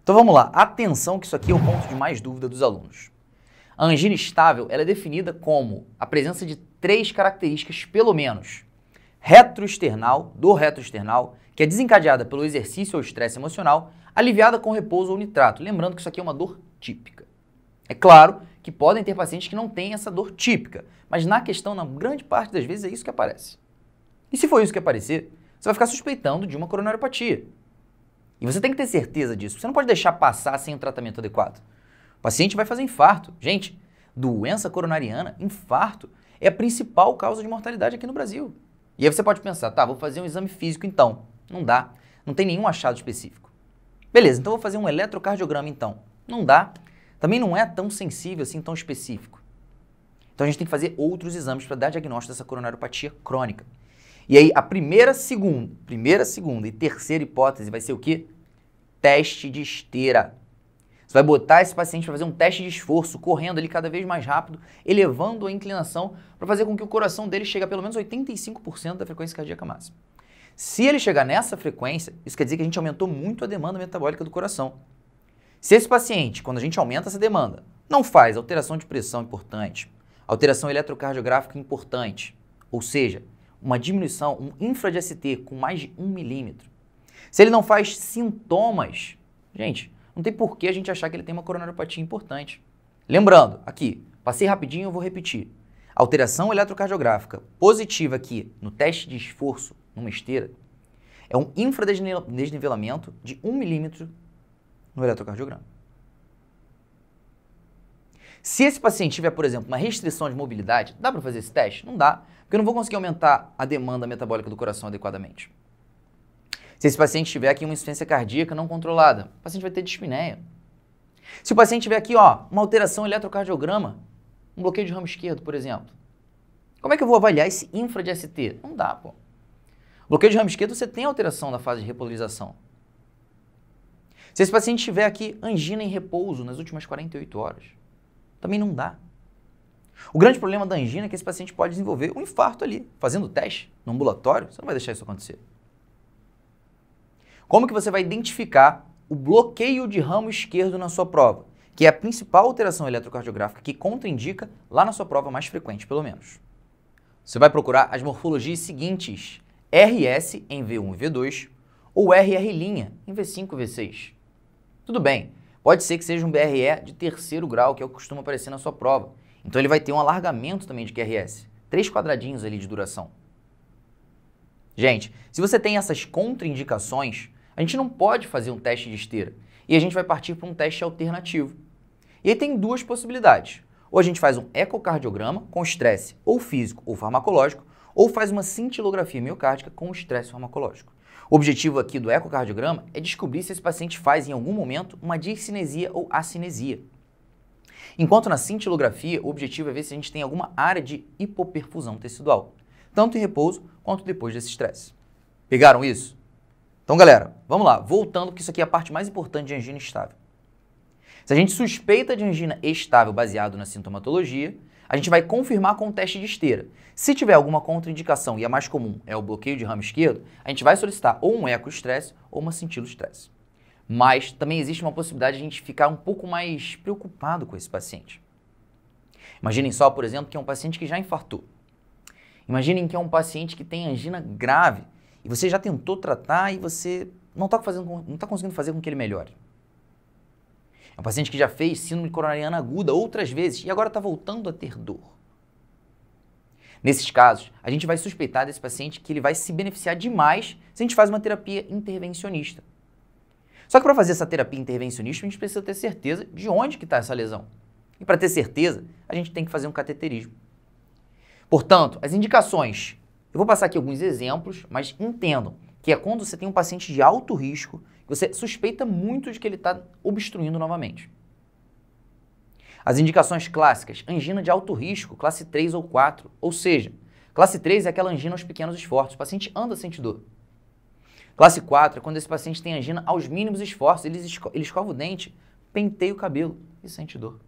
Então vamos lá, atenção que isso aqui é o ponto de mais dúvida dos alunos. A angina estável ela é definida como a presença de 3 características, pelo menos. Retroesternal, dor retroesternal, que é desencadeada pelo exercício ou estresse emocional, aliviada com repouso ou nitrato. Lembrando que isso aqui é uma dor típica. É claro que podem ter pacientes que não têm essa dor típica, mas na questão, na grande parte das vezes, é isso que aparece. E se for isso que aparecer, você vai ficar suspeitando de uma coronariopatia. E você tem que ter certeza disso. Você não pode deixar passar sem um tratamento adequado. O paciente vai fazer infarto. Gente, doença coronariana, infarto, é a principal causa de mortalidade aqui no Brasil. E aí você pode pensar, tá, vou fazer um exame físico então. Não dá. Não tem nenhum achado específico. Beleza, então vou fazer um eletrocardiograma então. Não dá. Também não é tão sensível assim, tão específico. Então a gente tem que fazer outros exames para dar diagnóstico dessa coronariopatia crônica. E aí a primeira, segunda e terceira hipótese vai ser o quê? Teste de esteira. Você vai botar esse paciente para fazer um teste de esforço, correndo ali cada vez mais rápido, elevando a inclinação para fazer com que o coração dele chegue a pelo menos 85% da frequência cardíaca máxima. Se ele chegar nessa frequência, isso quer dizer que a gente aumentou muito a demanda metabólica do coração. Se esse paciente, quando a gente aumenta essa demanda, não faz alteração de pressão importante, alteração eletrocardiográfica importante, ou seja, uma diminuição, um infra de ST com mais de 1 milímetro, se ele não faz sintomas, gente, não tem por que a gente achar que ele tem uma coronariopatia importante. Lembrando, aqui, passei rapidinho, eu vou repetir. Alteração eletrocardiográfica positiva aqui no teste de esforço, numa esteira, é um infradesnivelamento de 1 milímetro no eletrocardiograma. Se esse paciente tiver, por exemplo, uma restrição de mobilidade, dá para fazer esse teste? Não dá, porque eu não vou conseguir aumentar a demanda metabólica do coração adequadamente. Se esse paciente tiver aqui uma insuficiência cardíaca não controlada, o paciente vai ter dispneia. Se o paciente tiver aqui, ó, uma alteração eletrocardiograma, um bloqueio de ramo esquerdo, por exemplo, como é que eu vou avaliar esse infra de ST? Não dá, pô. Bloqueio de ramo esquerdo, você tem alteração da fase de repolarização. Se esse paciente tiver aqui angina em repouso nas últimas 48 horas, também não dá. O grande problema da angina é que esse paciente pode desenvolver um infarto ali, fazendo teste no ambulatório, você não vai deixar isso acontecer. Como que você vai identificar o bloqueio de ramo esquerdo na sua prova, que é a principal alteração eletrocardiográfica que contraindica lá na sua prova mais frequente, pelo menos? Você vai procurar as morfologias seguintes, RS em V1 e V2 ou RR' em V5 e V6. Tudo bem, pode ser que seja um BRE de terceiro grau, que é o que costuma aparecer na sua prova. Então ele vai ter um alargamento também de QRS, 3 quadradinhos ali de duração. Gente, se você tem essas contraindicações, a gente não pode fazer um teste de esteira e a gente vai partir para um teste alternativo. E aí tem 2 possibilidades. Ou a gente faz um ecocardiograma com estresse ou físico ou farmacológico, ou faz uma cintilografia miocárdica com estresse farmacológico. O objetivo aqui do ecocardiograma é descobrir se esse paciente faz em algum momento uma discinesia ou acinesia. Enquanto na cintilografia, o objetivo é ver se a gente tem alguma área de hipoperfusão tecidual, tanto em repouso quanto depois desse estresse. Pegaram isso? Então, galera, vamos lá, voltando, que isso aqui é a parte mais importante de angina estável. Se a gente suspeita de angina estável baseado na sintomatologia, a gente vai confirmar com o teste de esteira. Se tiver alguma contraindicação, e a mais comum é o bloqueio de ramo esquerdo, a gente vai solicitar ou um ecoestresse ou uma cintiloestresse. Mas também existe uma possibilidade de a gente ficar um pouco mais preocupado com esse paciente. Imaginem só, por exemplo, que é um paciente que já infartou. Imaginem que é um paciente que tem angina grave e você já tentou tratar e você não está conseguindo fazer com que ele melhore. É um paciente que já fez síndrome coronariana aguda outras vezes e agora está voltando a ter dor. Nesses casos, a gente vai suspeitar desse paciente que ele vai se beneficiar demais se a gente faz uma terapia intervencionista. Só que para fazer essa terapia intervencionista, a gente precisa ter certeza de onde que está essa lesão. E para ter certeza, a gente tem que fazer um cateterismo. Portanto, as indicações, eu vou passar aqui alguns exemplos, mas entendam que é quando você tem um paciente de alto risco, que você suspeita muito de que ele está obstruindo novamente. As indicações clássicas, angina de alto risco, classe 3 ou 4, ou seja, classe 3 é aquela angina aos pequenos esforços, o paciente anda sente dor. Classe 4 é quando esse paciente tem angina aos mínimos esforços, ele escova o dente, penteia o cabelo e sente dor.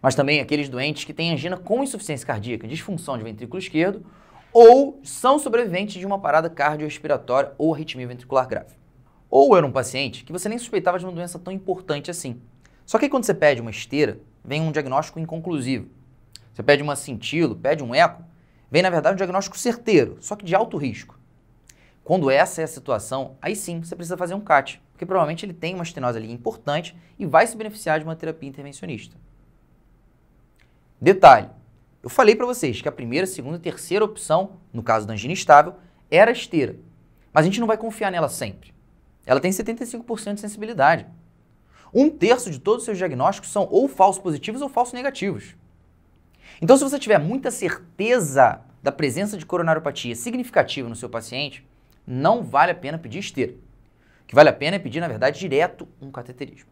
Mas também aqueles doentes que têm angina com insuficiência cardíaca, disfunção de ventrículo esquerdo, ou são sobreviventes de uma parada cardiorrespiratória ou arritmia ventricular grave. Ou era um paciente que você nem suspeitava de uma doença tão importante assim. Só que aí quando você pede uma esteira, vem um diagnóstico inconclusivo. Você pede uma cintilo, pede um eco, vem na verdade um diagnóstico certeiro, só que de alto risco. Quando essa é a situação, aí sim você precisa fazer um CAT, porque provavelmente ele tem uma estenose ali importante e vai se beneficiar de uma terapia intervencionista. Detalhe, eu falei para vocês que a primeira, segunda e terceira opção, no caso da angina estável, era a esteira. Mas a gente não vai confiar nela sempre. Ela tem 75% de sensibilidade. 1/3 de todos os seus diagnósticos são ou falsos positivos ou falsos negativos. Então, se você tiver muita certeza da presença de coronariopatia significativa no seu paciente, não vale a pena pedir esteira. O que vale a pena é pedir, na verdade, direto um cateterismo.